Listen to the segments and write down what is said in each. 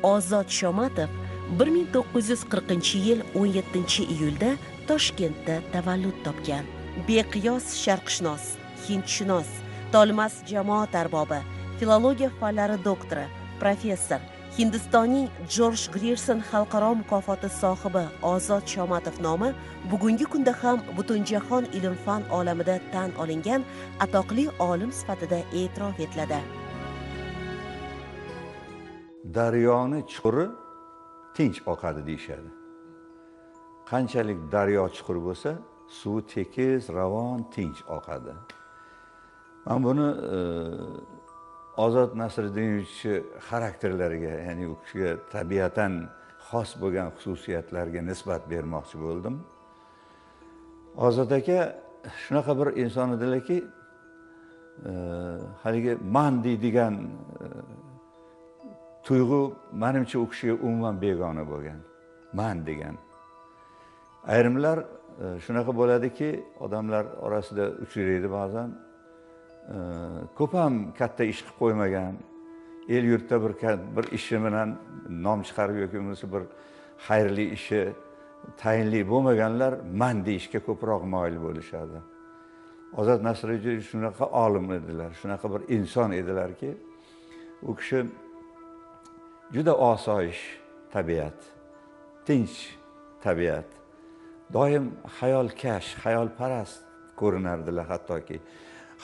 Ozod Shomatov 1940-yil 17-iyulda Toshkentda tavallud topgan. Beqiyos sharqshunos, hindshunos, tolimas jamoat arbobi, filologiya fanlari doktori, professor, Hindistonning Jorj Grierson xalqaro mukofoti sohibi Ozod Shomatov nomi bugungi kunda ham butunjahon ilm-fan olamida tan olingan atoqli olim sifatida e'tirof etiladi. Daryoni chuquri tinch oqadi deyshadi. Qanchalik daryo chuqur bo'lsa, suvi tekis, ravon, tinch oqadi. Men buni Ozod Nasriddinov xarakterlariga, ya'ni u kishiga tabiatan xos bo'lgan xususiyatlarga nisbat bermoqchi bo'ldim. Ozod aka shunaqa bir inson edilarki, haligi man deydigan tuyg'u menimcha u kishiga umuman begona bo'lgan. Man degan. Ayrimlar shunaqa bo'ladiki, odamlar orasida uchraydi ba'zan. Ko'p ham katta ish qilib qo'ymagan, el yurtda bir ishi bilan nom chiqarib yoki bo'lmasa bir xayrli ishi tayinli bo'lmaganlar man deyishga ko'proq moyil bo'lishadi. Ozod Nasriddinov shunaqa olim edilar, shunaqa bir inson edilarki, u kishi juda osoyish tabiat, tinch tabiat, doim xayolkash, xayolparast ko'rinardilar hattoki.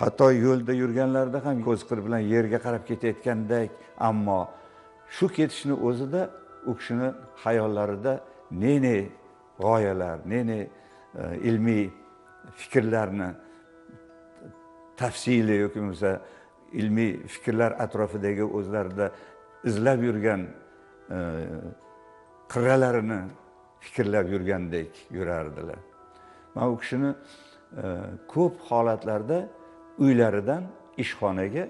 Hatto yo'lda yurganlarda ham ko'z qiri bilan yerga qarab ketayotgandek, ammo shu ketishni o'zida u kishini xayollarida ne g'oyalar, ne ilmiy fikrlarni tafsili yoki bo'lmasa ilmiy fikrlar atrofidagi o'zlarida izlab yurgan qirralarini fikrlab yurgandek yurardilar. Men u kishini ko'p holatlarda uylaridan ishxonaga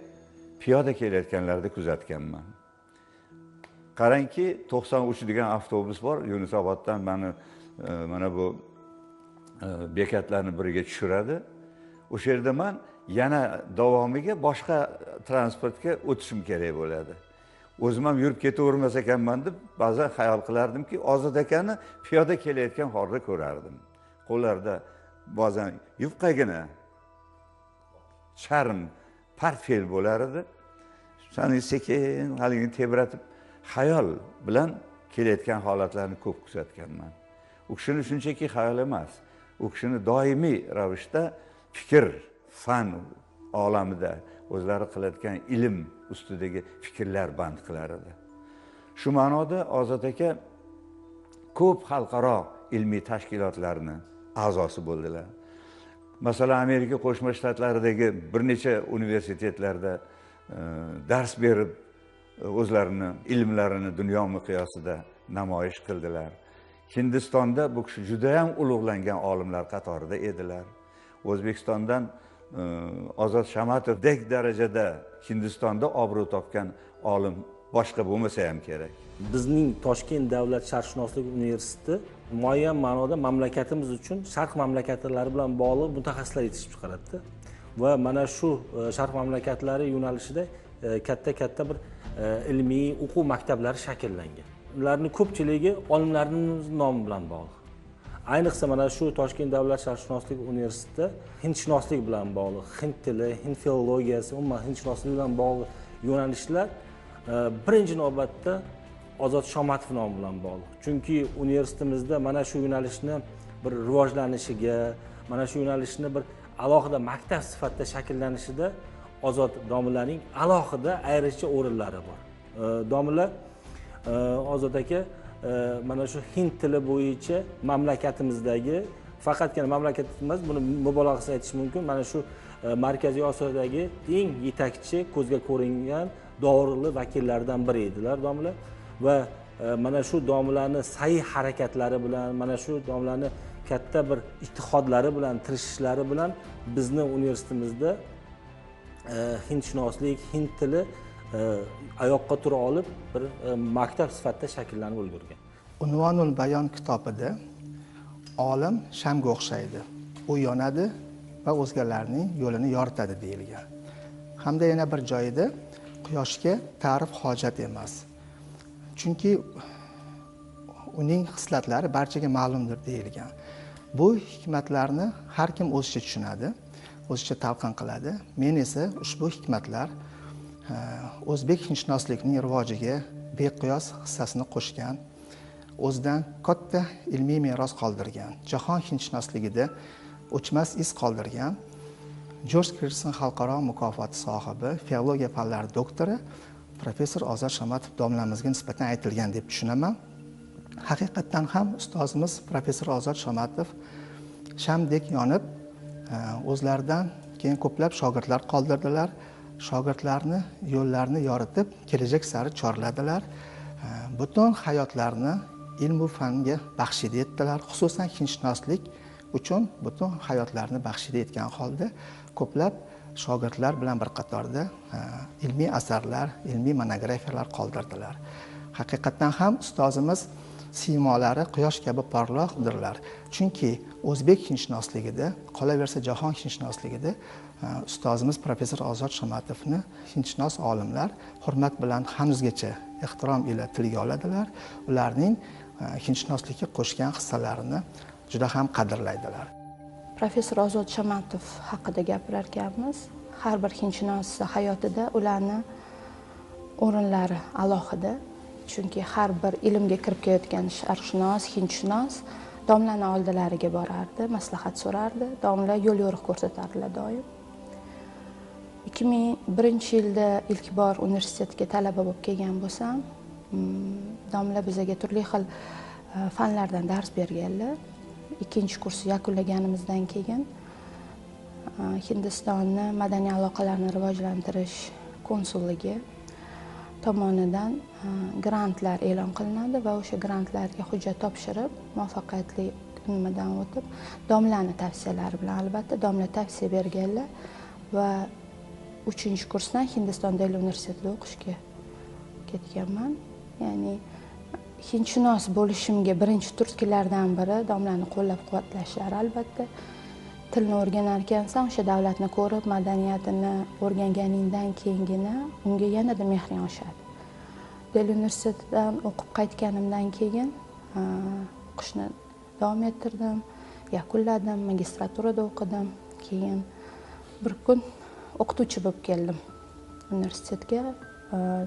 piyoda kelayotganlarida kuzatganman. Qarangki, 93 degan avtobus bor, Yunusoboddan mana bu bekatlarni biriga tushiradi. O'sha yerda men yana davomiga boshqa transportga o'tishim kerak bo'ladi. O'zim ham yurib ketavermas ekanman deb ba'zan xayol qilardimki, Ozod akani piyoda kelayotgan holda ko'rardim. Qo'llarida ba'zan yupqagina charm portfel bo'lar edi. Sani sekin haligini tebratib xayol bilan kelayotgan holatlarni ko'p kuzatganman. U kishini shunchaki xayol emas, u kishini doimiy ravishda fikr, fan olamida o'zlari qilayotgan ilm ustidagi fikrlar band qilar edi. Shu ma'noda Ozod aka ko'p xalqaro ilmiy tashkilotlarning a'zosi bo'ldilar. Masalan, Amerika Qo'shma Shtatlaridagi bir necha universitetlarda dars berib, o'zlarini ilmlarini dunyo miqyosida namoyish qildilar. Hindistonda bu kishi juda ham ulug'langan olimlar qatorida edilar. O'zbekistondan Ozod Shomatovdek darajada Hindistonda obro' topgan olim boshqa bo'lmasa ham kerak. Bizning Toshkent davlat sharqshunoslik universiteti muayyan ma'noda mamlakatimiz uchun sharq mamlakatlari bilan bog'liq mutaxassislar yetishib chiqaradi. Va mana shu sharq mamlakatlari yo'nalishida katta bir ilmiy o'quv maktablari shakllangan. Ularning ko'pchiligi olimlarning nomi bilan bog'liq. Ayniqsa mana shu Toshkent davlat sharqshunoslik universiteti hindshunoslik bilan bog'liq, hind tili, hind filologiyasi, umuman hindshunoslik bilan bog'liq yo'nalishlar birinchi navbatda Ozod Shomatov nomi bilan bog'liq. Chunki universitetimizda mana shu yo'nalishni bir rivojlanishiga, mana shu yo'nalishni bir alohida maktab sifatida shakllanishida Ozod domlaning alohida ayricha o'rinlari bor. Domla Ozod aka mana shu hind tili bo'yicha mamlakatimizdagi, faqatgina mamlakatimiz, buni mubolag'asiz aytish mumkin, mana shu Markaziy Osiyodagi eng yetakchi, ko'zga ko'ringan dovruqli vakillardan biri edilar domla. Va mana shu domlaning sa'y harakatlari bilan, mana shu domlaning katta bir ijtihodlari bilan, tirishishlari bilan bizni universitetimizda hindshunoslik, hind tili oyoqqa tura olib bir maktab sifatida shakllanib ulgurgan. Unvonul bayon kitobida olim shamga o'xshaydi. U yonadi va o'zgalarning yo'lini yoritadi deyilgan. Hamda yana bir joyida quyoshga ta'rif hojat emas. chunki uning xislatlari barchaga ma'lumdir deyilgan. Bu hikmatlarni har kim o'zicha tushunadi, o'zicha talqin qiladi. Men esa ushbu hikmatlar o'zbek hinshunosligining rivojiga beqiyos hissasini qo'shgan, o'zidan katta ilmiy meros qoldirgan, jahon hinshunosligida o'chmas iz qoldirgan George Kirson xalqaro mukofoti sohibi, filologiya fanlari doktori professor Ozod Shomatov domlamizga nisbatan aytilgan deb tushunaman. Haqiqatdan ham ustozimiz professor Ozod Shomatov shamdek yonib, o'zlaridan keyin ko'plab shogirdlar qoldirdilar. Shogirdlarni yo'llarini yoritib, kelajak sari chorladilar. Butun hayotlarini ilm va fanga baxshida etdilar. Xususan hinshunoslik uchun butun hayotlarini baxshida etgan holda ko'plab shogirdlar bilan bir qatorda ilmiy asarlar, ilmiy monografiyalar qoldirdilar. Haqiqatdan ham ustozimiz siymolari quyosh kabi porloqdirlar. Chunki o'zbek hinshunosligida, qolaversa jahon hinshunosligida ustozimiz professor Ozod Shomatovni hinshunos olimlar hurmat bilan hanuzgacha ehtirom ila tilga oladilar. Ularning hinshunoslikka qo'shgan hissalarini juda ham qadrlaydilar. Professor Ozod Shomatov haqida gapirar ekanmiz. Har bir hinshunos hayotida ularni o'rinlari alohida. Chunki har bir ilmga kirib kelayotgan sharqshunos, hinshunos domlani oldilariga borardi, maslahat so'rardi, domla yo'l yo'riq ko'rsatardilar doim. 2001-yilda ilk bor universitetga talaba bo'lib kelgan bo'lsam, domla bizga turli xil fanlardan dars berganlar. Ikkinchi kursni yakunlaganimizdan keyin Hindistonni madaniy aloqalarni rivojlantirish konsulligi tomonidan grantlar e'lon qilinadi va o'sha grantlarga hujjat topshirib, muvaffaqiyatli nimadan o'tib, domlani tavsiyalari bilan albatta domla tavsiya berganlar va 3-kursdan Hindiston Delhi universitetida o'qishga ketganman. Ya'ni hinshunos bo'lishimga birinchi turtkilardan biri domlani qo'llab-quvvatlashlari albatta. Tilni o'rganar ekansan, o'sha davlatni ko'rib, madaniyatini o'rganganingdan keyingina unga yanada mehring oshadi. Delhi universitetidan o'qib qaytganimdan keyin o'qishni davom ettirdim, yakunladim, magistraturada o'qidim. Keyin bir kun o'qituvchi bo'lib keldim universitetga.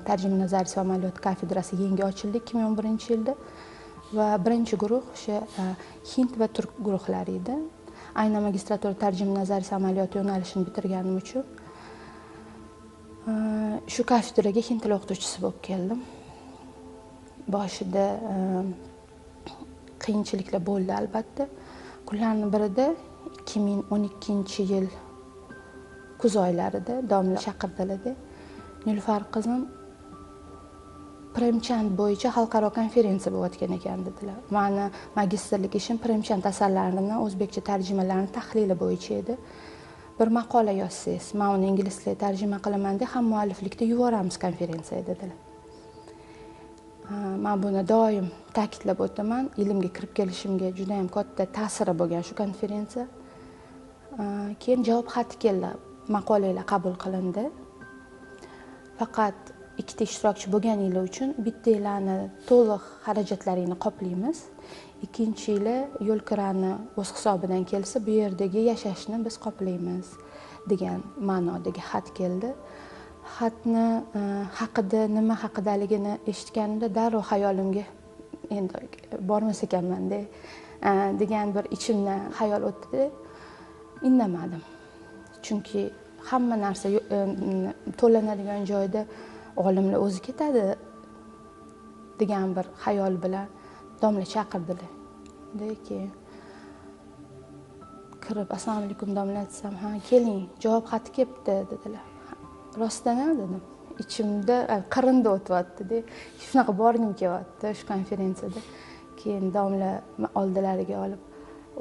Tarjima nazariyat va amaliyot kafedrasi yangi ochildi 2011-yilda va birinchi guruh o'sha hind va turk guruhlari edi. Aynan magistratura tarjima nazariyat va amaliyot yo'nalishini bitirganim uchun shu kafedraga hind tili o'qituvchisi bo'lib keldim. Boshida qiyinchiliklar bo'ldi albatta. Kunlarning birida 2012-yil kuz oylarida domla chaqirdilar. Nilufar qizim Premchand bo'yicha xalqaro konferensiya bo'layotgan ekan dedilar. Meni magistrlik ishim Premchand asarlarini o'zbekcha tarjimalarni tahlili bo'yicha edi. Bir maqola yozsangiz, men uni ingliz tiliga tarjima qilaman deb ham mualliflikda yuboramiz konferensiyaga dedilar. Men buni doim ta'kidlab o'taman. Ilmga kirib kelishimga juda ham katta ta'siri bo'lgan shu konferensiya. Keyin javob xati keldi. Maqolalar qabul qilindi. Faqat ikkita ishtirokchi bo'lganingiz uchun bittalarni to'liq xarajatlaringni qoplaymiz. Ikkinchi yili yo'l kirani o'z hisobidan kelsa, bu yerdagi yashashni biz qoplaymiz degan ma'nodagi xat keldi. Xatni haqida, nima haqidaligini eshitganimda darrov xayolimga endi bormas ekanman degan bir ichimdan xayol o'tdi. Indamadim. Chunki hamma narsa to'lanadigan joyda olimlar o'zi ketadi degan bir xayol bilan domla chaqirdilar. Keyin kirib assalomu alaykum domla desam, ha keling, javob xati kelibdi dedilar. Rostdan dedim. Ichimda qirinda o'tyapti-da. Shunaqa borgim kelyapti shu konferensiyada. Keyin domla oldilariga olib,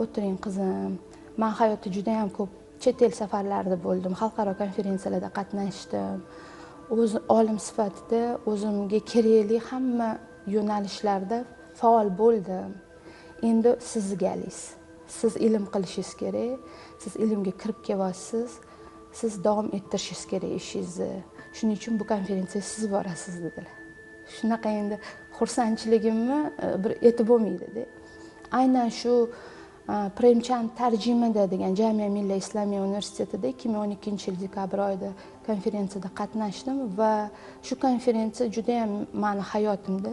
o'tiring qizim. Men hayotda juda ham ko'p chet el safarlarida bo'ldim, xalqaro konferensiyalarda qatnashdim. O'z olim sifatida o'zimga kerakli hamma yo'nalishlarda faol bo'ldim. Endi sizgalis. Siz ilm qilishingiz kerak, siz ilmga kirib kelyapsiz, siz davom ettirishingiz kerak ishingizni. Shuning uchun bu konferensiyaga siz borasiz dedilar. shunaqa endi xursandchiligimni bir aytib bo'lmaydi-da. Aynan shu Premchand tarjimada degan Jamia Milliya Islomiya universitetida 2012-yil dekabr oyida konferensiyada qatnashdim va shu konferensiya juda ham meni hayotimda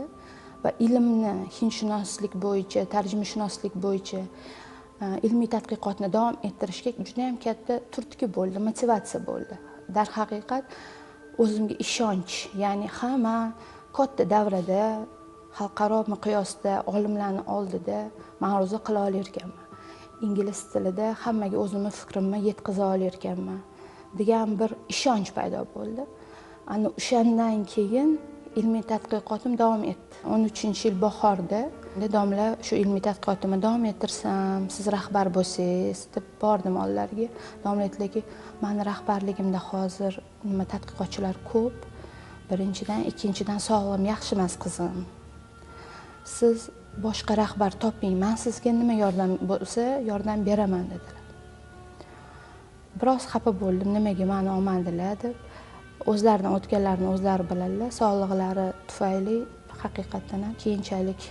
va ilmni hindshunoslik bo'yicha, tarjimashunoslik bo'yicha ilmiy tadqiqotni davom ettirishga juda ham katta turtki bo'ldi, motivatsiya bo'ldi. Darhaqiqat o'zimga ishonch, ya'ni hamma katta davrada xalqaro miqyosda olimlarning oldida ma'ruza qila olarkanman. Ingliz tilida hammaga o'zimning fikrimni yetkaza olarkanman degan bir ishonch paydo bo'ldi. Ana o'shandan keyin ilmiy tadqiqotim davom etdi. 13-yil bahorda domla shu ilmiy tadqiqotimni davom ettirsam, siz rahbar bo'lsangiz deb bordim oldilariga. Domla aytdilarki, meni rahbarligimda hozir tadqiqotchilar ko'p. Birinchidan, ikkinchidan sog'lig'im yaxshi emas qizim. Siz boshqa rahbar toping, men sizga nima yordam bo'lsa yordam beraman dedilar. Biroz xafa bo'ldim, nimaga meni olmadilar deb. O'zlaridan o'tganlarini o'zlari biladilar. Sog'liqlari tufayli haqiqatan ham keyinchalik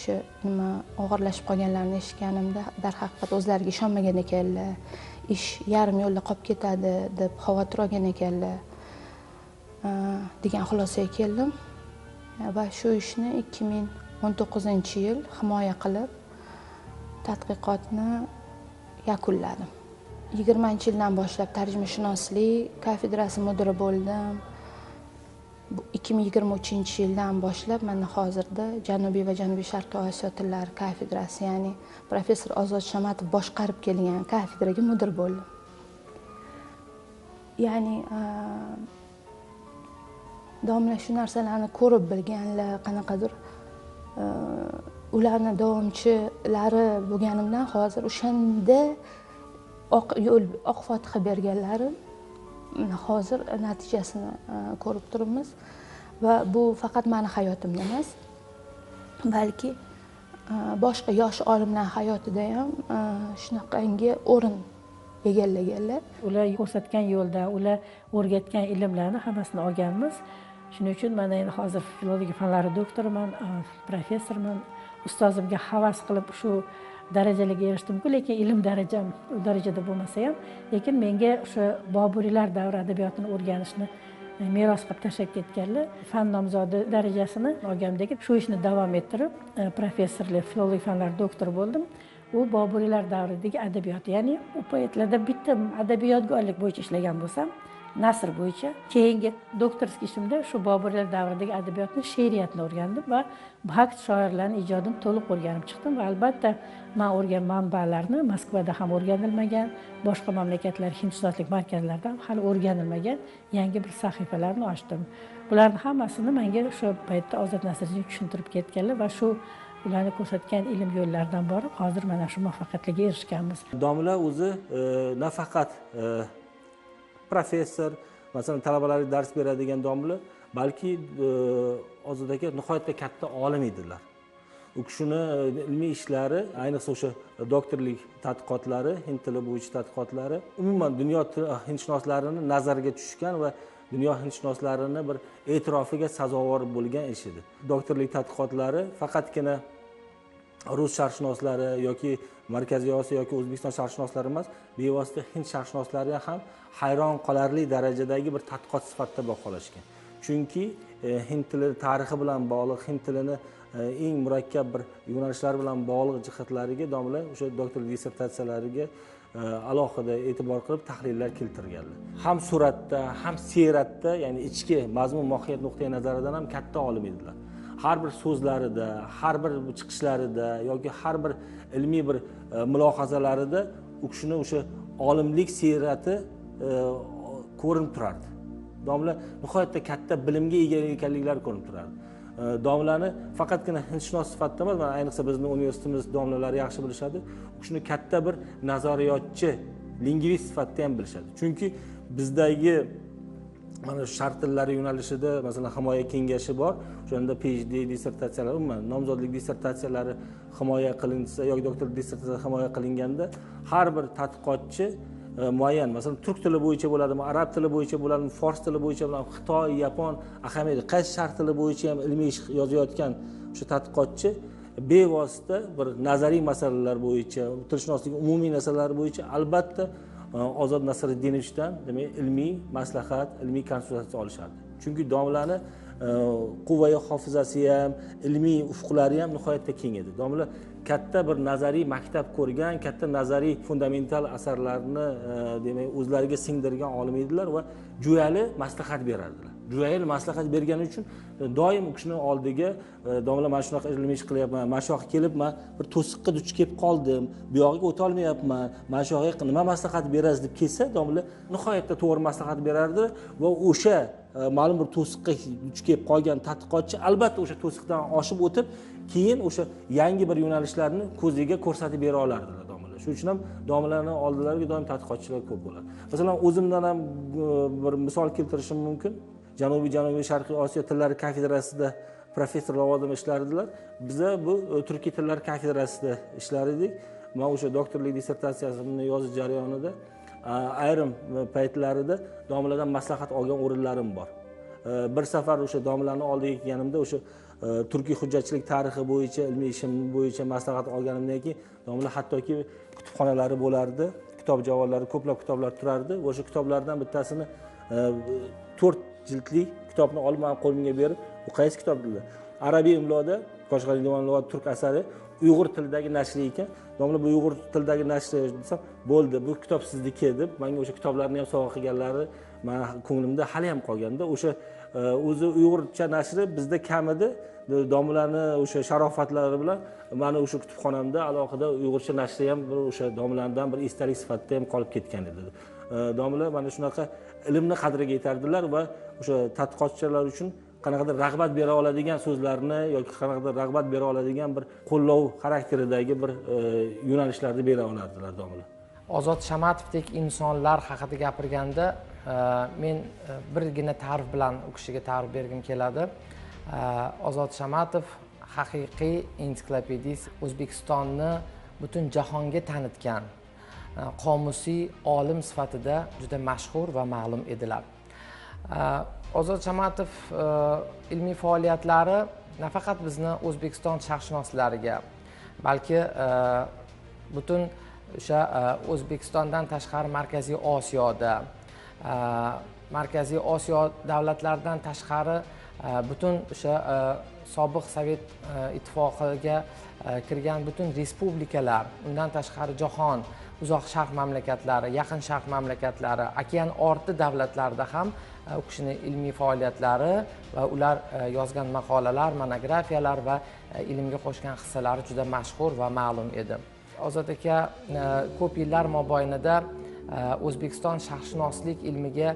shu nima og'irlashib qolganlarini eshitganimda darhaqiqat o'zlariga ishonmagan ekanlar. Ish yarim yo'lda qolib ketadi deb xavotir olgan ekanlar degan xulosaga keldim. Va shu ishni 2019-yil himoya qilib tadqiqotni yakunladim. 20-yildan boshlab tarjimashunoslik kafedrasi mudiri bo'ldim. 2023-yildan boshlab mana hozirda Janubiy va Janubiy Sharqiy Osiyo tillari kafedrasi, ya'ni professor Ozod Shamatov boshqarib kelgan kafedraga mudir bo'ldim. Ya'ni domla shu narsalarni ko'rib bilganlar, qanaqadir ularni davomchilari bo'lganimdan hozir o'shanda oq fotiha berganlari hozir natijasini ko'rib turibmiz va bu faqat meni hayotimda emas, balki boshqa yosh olimlar hayotida ham shunaqangi o'rin egallaganlar. Ular ko'rsatgan yo'lda, ular o'rgatgan ilmlarni hammasini olganmiz. Shuning uchun men endi hozir filologiya fanlari doktoriman, professorman. Ustozimga havas qilib shu darajalarga erishdim-ku, lekin ilm darajam u darajada bo'lmasa ham, lekin menga o'sha Boburiylar davri adabiyotini o'rganishni meros qilib tashlab ketganlar. Fan nomzodi darajasini olganimdagi shu ishni davom ettirib, professorlik, filologiya fanlari doktori bo'ldim. U Boburiylar davridagi adabiyot, ya'ni u poetlarda bitta adabiyotgorlik bo'yicha ishlagan bo'lsam, nasr bo'yicha keyingi doktorskiy ishimda shu Boburiylar davridagi adabiyotni, she'riyatni o'rgandim va vaqt shoirlarning ijodini to'liq o'rganib chiqdim va albatta men o'rgangan manbalarni Moskvada ham o'rganilmagan, boshqa mamlakatlar hindshunoslik markazlarida ham hali o'rganilmagan yangi bir sahifalarni ochdim. Bularning hammasini menga o'sha paytda Ozod Nasriddin tushuntirib ketganlar va shu ularni ko'rsatgan ilm yo'llaridan borib hozir mana shu muvaffaqiyatga erishganmiz. Domla o'zi nafaqat professor, masalan talabalarga dars beradigan domla, balki Ozod aka nihoyatda katta olim edilar. U kishini ilmiy ishlari, ayniqsa o'sha doktorlik tadqiqotlari, hind tili bo'yicha tadqiqotlari umuman dunyo hindshinoslarini nazariga tushgan va dunyo hindshinoslarini bir e'tirofiga sazovor bo'lgan ish edi. Doktorlik tadqiqotlari faqatgina rus sharqshunoslari yoki Markaziy Osiyo yoki O'zbekiston sharqshunoslari emas, bevosita hind sharqshunoslari ham hayron qolarli darajadagi bir tadqiqot sifatida baholashgan. Chunki hind tili tarixi bilan bog'liq, hind tilini eng murakkab bir yo'nalishlar bilan bog'liq jihatlariga domla o'sha doktorlik dissertatsiyalariga alohida e'tibor qilib tahlillar keltirganlar. Ham suratda, ham siyratda, ya'ni ichki mazmun mohiyat nuqtai nazaridan ham katta olim edilar. Har bir so'zlarida, har bir chiqishlarida yoki har bir ilmiy bir mulohazalarida u kishini o'sha olimlik siyrati ko'rinib turardi. Domla nihoyatda katta bilimga ega ekanliklari ko'rinib turardi. Domlani faqatgina hindshunos sifatida emas, ayniqsa bizning universitetimiz domlalari yaxshi bilishadi. U kishini katta bir nazariyotchi, lingvist sifatida ham bilishadi. Chunki bizdagi mana shu sharq tillari yo'nalishida masalan himoya kengashi bor. O'shanda PhD dissertatsiyalar, umuman nomzodlik dissertatsiyalari himoya qilinsa yoki doktorlik dissertatsiyasi himoya qilinganda har bir tadqiqotchi muayyan, masalan turk tili bo'yicha bo'ladimi, arab tili bo'yicha bo'ladimi, fors tili bo'yicha bo'ladimi, xitoy, yapon ahamiyati qaysi sharq tili bo'yicha ham ilmiy ish yozayotgan o'sha tadqiqotchi bevosita bir nazariy masalalar bo'yicha, tilshunoslik umumiy masalalar bo'yicha albatta Ozod Nasriddinovichdan demak ilmiy maslahat, ilmiy konsultatsiya olishadi. Chunki domlani quvvai hofizasi ham, ilmiy ufqlari ham nihoyatda keng edi. Domla katta bir nazariy maktab ko'rgan, katta nazariy fundamental asarlarni demak o'zlariga singdirgan olim edilar va jo'yali maslahat berardilar. Jo'yali maslahat bergani uchun doim u kishini oldiga domla mana shunaqa ilmiy ish qilyapman, mana shu yoqqa kelib men bir to'siqqa duch kelib qoldim, bu yoqqa o'ta olmayapman, mana shu yoqqa nima maslahat berasiz deb kelsa, domla nihoyatda to'g'ri maslahat berardi va o'sha ma'lum bir to'siqqa duch kelib qolgan tadqiqotchi albatta o'sha to'siqdan oshib o'tib, keyin o'sha yangi bir yo'nalishlarni ko'ziga ko'rsatib bera olardilar domlalar. Shuning uchun ham domlalarning oldilariga doim tadqiqotchilar ko'p bo'ladi. Masalan, o'zimdan ham bir misol keltirishim mumkin. Janubiy Sharqiy Osiyo tillari kafedrasida professor lavozimida ishlardilar. Biza bu turkiy tillar kafedrasida ishlar edik. Men o'sha doktorlik dissertatsiyamni yozish jarayonida ayrim paytlarida domlalardan maslahat olgan o'rinlarim bor. Bir safar o'sha domlalarning oldiga kelganimda o'sha turkiy hujjatchilik tarixi bo'yicha, ilmiy ishim bo'yicha maslahat olganimdan keyin domla hattoki kutubxonalari bo'lardi, kitob javonlari, ko'plab kitoblar turardi. O'sha kitoblardan bittasini 4 jildlik kitobni olib men qo'limga berib, bu qaysi kitob dedi? Arabiy imloda Qo'shg'ariy divan lug'at turk asari Uyg'ur tilidagi nashri ekan. Domla bu Uyg'ur tilidagi nashri desam, bo'ldi, bu kitob sizniki deb menga o'sha kitoblarni ham sovg'a qilganlari men ko'nglimda hali ham qolganda, o'sha o'zi Uyg'urcha nashri bizda kam edi. Domlalarni o'sha sharofatlari bilan meni o'sha kutubxonamda alohida Uyg'urcha nashri ham o'sha domlalardan bir esdalik sifatida ham qolib ketgan edi. Domla mana shunaqa ilmni qadriga yetardilar va o'sha tadqiqotchilar uchun qanaqadir rag'bat bera oladigan so'zlarni yoki qanaqadir rag'bat bera oladigan bir qo'llov xarakteridagi bir yo'nalishlarni bera olardilar domla. Ozod Shamatovdek insonlar haqida gapirganda men birgina ta'rif bilan u kishiga ta'rif bergim keladi. Ozod Shamatov haqiqiy ensiklopedist, O'zbekistonni butun jahonga tanitgan qomusiy olim sifatida juda mashhur va ma'lum edilar. Ozod Shamatov ilmiy faoliyatlari nafaqat bizni O'zbekiston sharqshunoslariga, balki butun o'sha O'zbekistondan tashqari Markaziy Osiyoda, Markaziy Osiyo davlatlaridan tashqari butun o'sha sobiq Sovet ittifoqiga kirgan butun respublikalar, undan tashqari jahon, uzoq sharq mamlakatlari, yaqin sharq mamlakatlari, okean orti davlatlarida ham u kishining ilmiy faoliyatlari va ular yozgan maqolalar, monografiyalar va ilmga qo'shgan hissalari juda mashhur va ma'lum edi. Ozod aka ko'p yillar mobaynida O'zbekiston sharqshunoslik ilmiga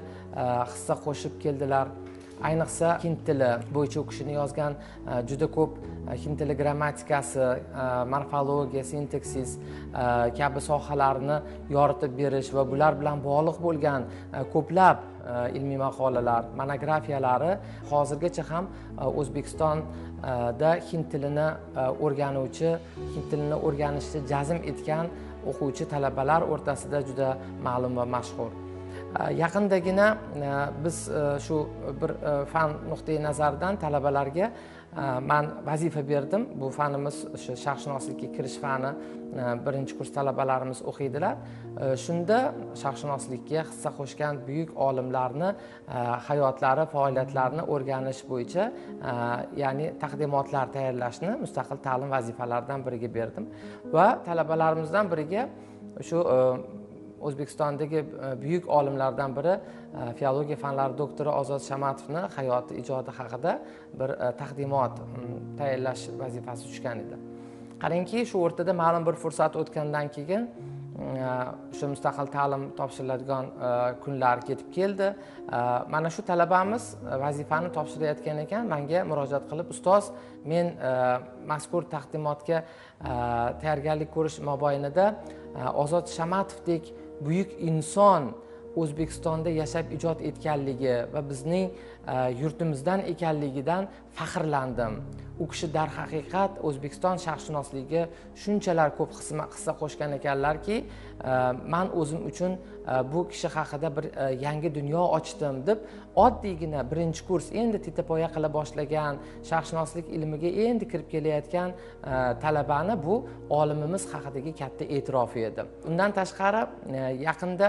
hissa qo'shib keldilar. Ayniqsa hind tili bo'yicha u kishining yozgan juda ko'p hind tili grammatikasi, morfologiya, sintaksis kabi sohalarni yoritib berish va bular bilan bog'liq bo'lgan ko'plab ilmiy maqolalar, monografiyalari hozirgacha ham O'zbekistonda hind tilini o'rganuvchi, hind tilini o'rganishni jazm etgan o'quvchi talabalar o'rtasida juda ma'lum va mashhur. Yaqindagina biz shu bir fan nuqtai nazaridan talabalarga men vazifa berdim. Bu fanimiz o'sha sharqshunoslikka kirish fani birinchi kurs talabalarimiz o'qiydilar. Shunda sharqshunoslikka hissa qo'shgan buyuk olimlarni hayotlari, faoliyatlarini o'rganish bo'yicha ya'ni taqdimotlar tayyorlashni mustaqil ta'lim vazifalaridan biriga berdim va talabalarimizdan biriga shu O'zbekistondagi buyuk olimlardan biri filologiya fanlari doktori Ozod Shamatovni hayoti, ijodi haqida bir taqdimot tayyorlash vazifasi tushgan edi. Qarangki, shu o'rtada ma'lum bir fursat o'tgandan keyin o'sha mustaqil ta'lim topshiriladigan kunlar ketib keldi. Mana shu talabamiz vazifani topshirayotgan ekan, menga murojaat qilib, ustoz, men mazkur taqdimotga tayyorgarlik ko'rish mobaynida Ozod Shamatovdek buyuk inson O'zbekistonda yashab ijod etganligi va bizning yurtimizdan ekanligidan faxrlandim. U kishi darhaqiqat O'zbekiston sharqshunosligiga shunchalar ko'p hissa qo'shgan ekanlarki, men o'zim uchun bu kishi haqida bir yangi dunyo ochdim deb oddiygina birinchi kurs endi tetapoya qila boshlagan, sharqshunoslik ilmiga endi kirib kelayotgan talabani bu olimimiz haqidagi katta e'tirofi edi. Undan tashqari yaqinda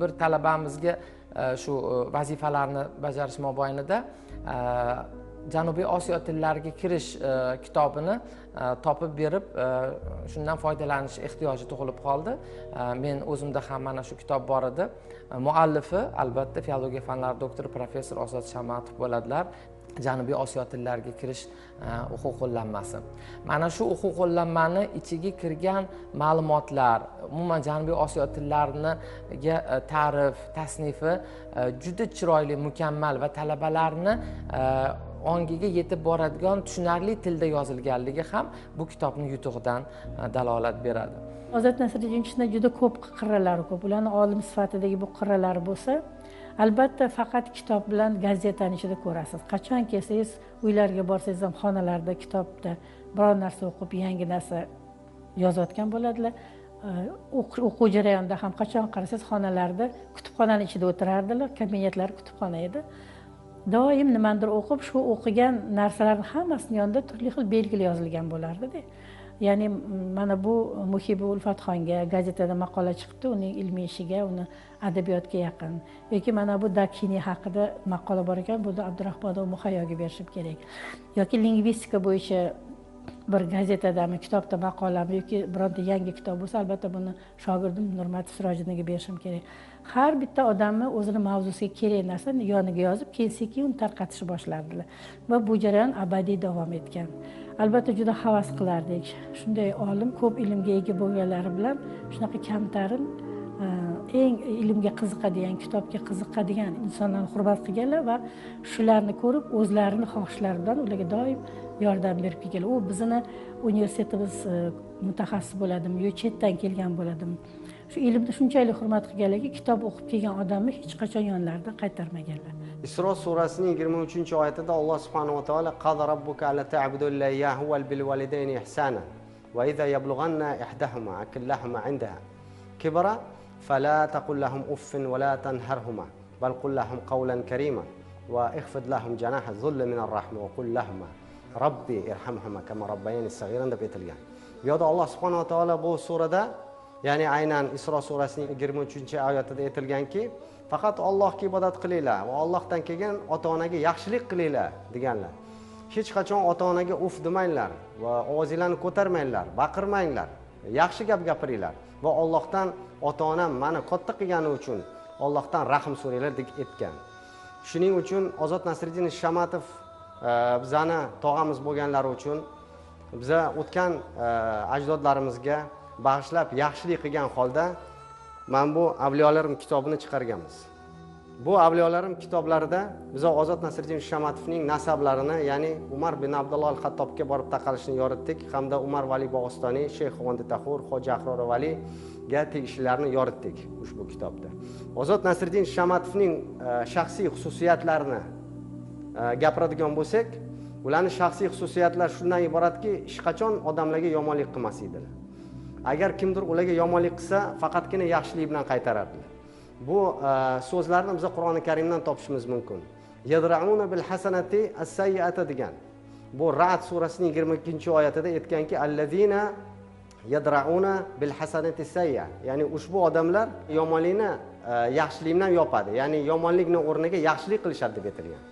bir talabamizga shu vazifalarni bajarish mobaynida Janubiy Osiyo tillariga kirish kitobini topib berib, shundan foydalanish ehtiyoji tug'ilib qoldi. Men o'zimda ham mana shu kitob bor edi. Muallifi albatta filologiya fanlari doktori professor Ozod Shamatov bo'ladilar. Janubiy Osiyo tillariga kirish o'quv qo'llanmasi. Mana shu o'quv qo'llanmani ichiga kirgan ma'lumotlar, umuman Janubiy Osiyo tillariga ta'rif, tasnifi juda chiroyli, mukammal va talabalarni ongiga yetib boradigan tushunarli tilda yozilganligi ham bu kitobning yutug'idan dalolat beradi. Ozod Nasriddinov juda ko'p qirralari ko'p. Ularning olim sifatidagi bu qirralari bo'lsa, albatta faqat kitob bilan gazetani ichida ko'rasiz. Qachon kelsangiz, uylarga borsangiz ham xonalarda kitobda biror narsa o'qib, yangi narsa yozayotgan bo'ladilar. O'quv jarayonida ham qachon qarasangiz xonalarda, kutubxonaning ichida o'tirardilar, kabinetlari kutubxona edi. Doim nimadir o'qib, shu o'qigan narsalarning hammasini yonida turli xil belgilar yozilgan bo'lardi-da. Ya'ni mana bu Muhibi Ulfatxonga gazetada maqola chiqdi, uning ilmiy ishiga, uni adabiyotga yaqin. Yoki mana bu Dakini haqida maqola bor ekan, buni Abdurahmonov Muhayyoga berishim kerak. Yoki lingvistika bo'yicha bir gazetadami, kitobda maqolami yoki bironta yangi kitob bo'lsa, albatta buni shogirdim Nurmatov Sirojiniga berishim kerak. Har bitta odamni o'zini mavzusiga kerak narsani yoniga yozib, keyin uni tarqatishni boshlardilar va bu jarayon abadiy davom etgan. Albatta juda havas qilardik. Shunday olim, ko'p ilmga ega bo'lganlari bilan shunaqa kamtarin, eng ilmga qiziqadigan, kitobga qiziqadigan insonlarni hurmat qilganlar va shularni ko'rib o'zlarining xohishlari bilan ularga doim yordam berib kelganlar. U bizning universitetimiz mutaxassis bo'ladimi yoki chetdan kelgan bo'ladimi? Shu ilmni shunchalik hurmat qilganlarki, kitob o'qib kelgan odamni hech qachon yonlaridan qaytarmaganlar. Isro surasining 23-oyatida Alloh subhanahu va taolo qad robbuka alla ta'budu illa iyyahu wal bil walidayni ihsana va idza yablughanna ihdahuma akillahuma 'indaha kibara fala taqul lahum uffin wa la tanharhuma bal qul lahum qawlan karima va ikhfid lahum janaha dhulli min ar-rahma wa qul lahum robbi irhamhuma kama robbayani saghiran deb aytilgan. Bu yerda Alloh subhanahu va taolo bu surada, ya'ni aynan Isro surasining 23-oyatida aytilganki, faqat Allohga ibodat qilinglar va Allohdan kelgan ota-onaga yaxshilik qilinglar deganlar. Hech qachon ota-onaga uf demanglar va ovozinglarni ko'tarmanglar, baqirmanglar. Yaxshi gap gapiringlar va Allohdan ota-onam meni katta qilgani uchun Allohdan rahm so'ranglar deb aytgan. Shuning uchun Ozod Nasriddinov Shamatov bizani tog'amiz bo'lganlari uchun biza o'tgan ajdodlarimizga bag'ishlab yaxshilik qilgan holda men bu Avliyolarim kitobini chiqarganmiz. Bu Avliyolarim kitoblarida biz Ozod Nasriddinov Shamatovning nasablarini, ya'ni Umar bin Abdulloh al-Xattobga borib taqalishni yoritdik, hamda Umar Vali Bog'istoniy, Sheyx Xondi Tahur, Hoji Ahror Valiga tegishlilarini yoritdik ushbu kitobda. Ozod Nasriddinov Shamatovning shaxsiy xususiyatlarini gapiradigan bo'lsak, ularning shaxsiy xususiyatlari shundan iboratki, hech qachon odamlarga yomonlik qilmas edilar. Agar kimdir ularga yomonlik qilsa, faqatgina yaxshilik bilan qaytarardilar. Bu so'zlarni biz Qur'oni Karimdan topishimiz mumkin. Yadra'una bil hasanati as-sayyi'ata degan. Bu Ra'd surasining 22-oyatida aytganki, allazina yadra'una bil hasanati as-sayyi'a. Ya'ni ushbu odamlar yomonlikni yaxshilik bilan yopadi. Ya'ni yomonlikning o'rniga yaxshilik qilishadi deb aytilgan.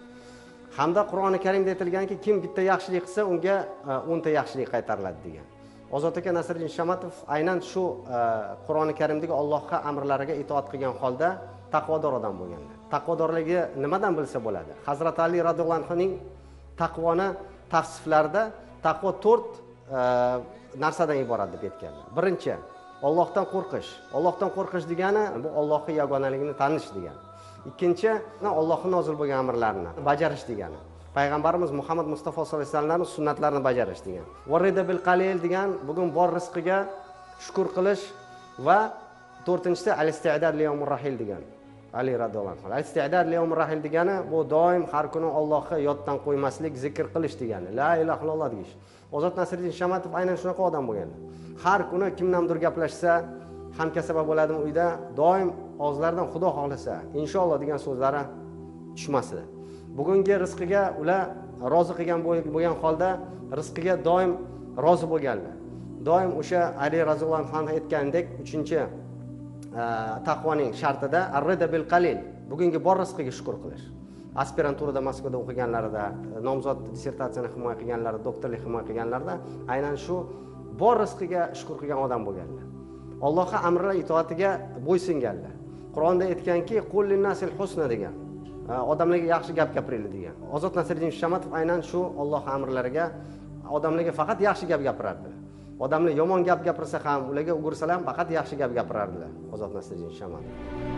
Hamda Qur'oni Karimda aytilganki, kim bitta yaxshilik qilsa, unga 10 ta yaxshilik qaytariladi degan. Ozod aka Nasriddin Shamatov aynan shu Qur'oni Karimdagi Allohga amrlariga itoat qilgan holda taqvodor odam bo'lganlar. Taqvodorligi nimadan bilsa bo'ladi? Hazrat Ali radhiyallohu anhuning taqvoni tavsiflarida taqvo 4 narsadan iborat deb aytganlar. Birinchi, Allohdan qo'rqish. Allohdan qo'rqish degani bu Allohning yagonaligini tanish degani. Ikkinchi, Allohning nozil bo'lgan amrlarini bajarish degani. Payg'ambarimiz Muhammad Mustafa sollallohu alayhi vasallamning sunnatlarini bajarish degan. Varida bil qalil degan, bugun bor rizqiga shukr qilish va to'rtinchisi al-isti'dad li yawmir rahil degan. Ali radhiyallohu anhu. Al-isti'dad li yawmir rahil degani bu doim har kuni Allohga yoddan qo'ymaslik, zikr qilish degani. La ilaha illalloh deyish. Ozod Nasriddin Shamatov aynan shunaqa odam bo'lganlar. Har kuni kimnamdir gaplashsa, hamkasaba bo'ladimi uyda, doim og'izlaridan Xudo xohlasa, inshaalloh degan so'zlari tushmasdi. Bugungi rizqiga ular rozi qilgan bo'lgan holda rizqiga doim rozi bo'lganlar. Doim o'sha Ali roziyallohu anhu aytgandek 3-taqvoning shartida ar-rida bil qalil, bugungi bor rizqiga shukr qilish. Aspiranturada Moskvada o'qiganlarida, nomzod dissertatsiyani himoya qilganlar, doktorlik himoya qilganlarda aynan shu bor rizqiga shukr qilgan odam bo'lganlar. Allohga amrlar itoatiga bo'ysunganlar. Qur'onda aytganki, qul linnasil husna degan. Odamlarga yaxshi gap gapiraylik degan. Ozod Nasriddin Shamatov aynan shu Alloh amrlariga odamlarga faqat yaxshi gap gapirardilar. Odamlar yomon gap gapirsa ham, ularga o'girsalar ham faqat yaxshi gap gapirardilar. Ozod Nasriddin Shamatov.